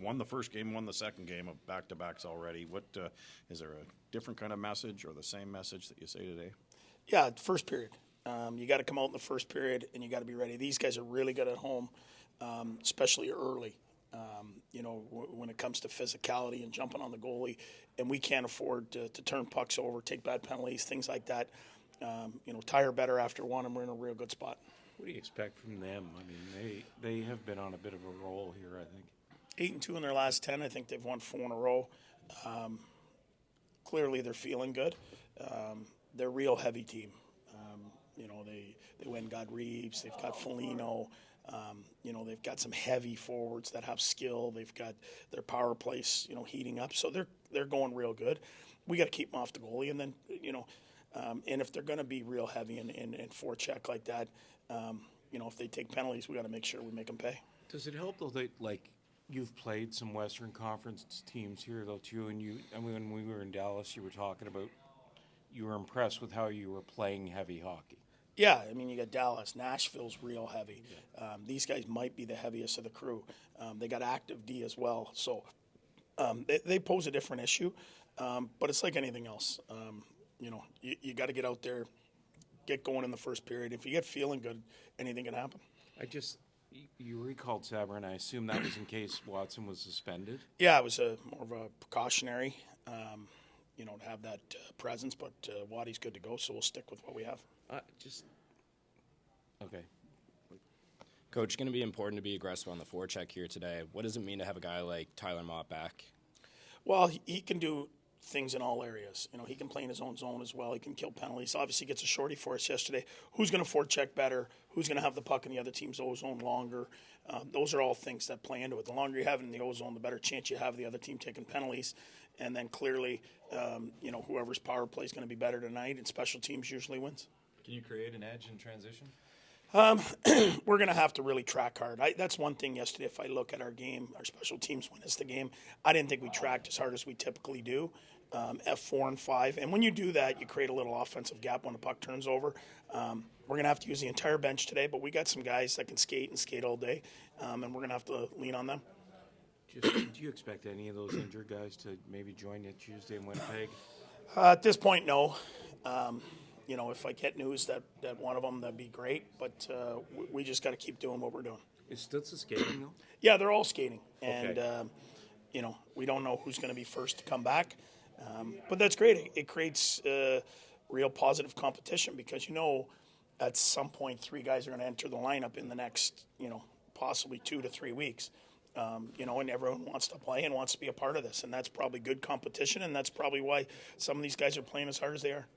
won the first game, won the second game of back-to-backs already. What is there a different kind of message or the same message that you say today? Yeah, first period. You got to come out in the first period, and you got to be ready. These guys are really good at home, especially early. When it comes to physicality and jumping on the goalie, and we can't afford to turn pucks over, take bad penalties, things like that. Tire better after one, and we're in a real good spot. What do you expect from them? I mean, they have been on a bit of a roll here, I think. 8-2 in their last 10. I think they've won 4 in a row. Clearly, they're feeling good. They're a real heavy team. They went and got Reeves. They've got Foligno. They've got some heavy forwards that have skill. They've got their power plays, heating up. So they're going real good. We got to keep them off the goalie, and then and if they're going to be real heavy and forecheck like that, if they take penalties, we got to make sure we make them pay. Does it help though that you've played some Western Conference teams here though too, and when we were in Dallas, you were talking about you were impressed with how you were playing heavy hockey. Yeah, I mean, you got Dallas. Nashville's real heavy. These guys might be the heaviest of the crew. They got active D as well. So they pose a different issue, but it's like anything else. You got to get out there, get going in the first period. If you get feeling good, anything can happen. You recalled Saber, and I assume that was in case Watson was suspended? Yeah, it was more of a precautionary, to have that presence, but Waddy's good to go, so we'll stick with what we have. Okay. Coach, going to be important to be aggressive on the forecheck here today. What does it mean to have a guy like Tyler Mott back? Well, he can do things in all areas. He can play in his own zone as well. He can kill penalties. Obviously, gets a shorty for us yesterday. Who's going to forecheck better? Who's going to have the puck in the other team's O-zone longer? Those are all things that play into it. The longer you have it in the O-zone, the better chance you have the other team taking penalties. And then clearly, whoever's power play is going to be better tonight, and special teams usually wins. Can you create an edge in transition? We're going to have to really track hard. That's one thing yesterday. If I look at our game, our special teams win us the game. I didn't think we tracked as hard as we typically do, F4 and 5. And when you do that, you create a little offensive gap when the puck turns over. We're going to have to use the entire bench today, but we got some guys that can skate and skate all day, and we're going to have to lean on them. Do you expect any of those injured guys to maybe join you Tuesday in Winnipeg? At this point, no. If I get news that one of them, that'd be great. But we just got to keep doing what we're doing. Is Stutz skating though? Yeah, they're all skating, Okay. and we don't know who's going to be first to come back. But that's great. It creates real positive competition because at some point 3 guys are going to enter the lineup in the next possibly 2 to 3 weeks. And everyone wants to play and wants to be a part of this, and that's probably good competition, and that's probably why some of these guys are playing as hard as they are.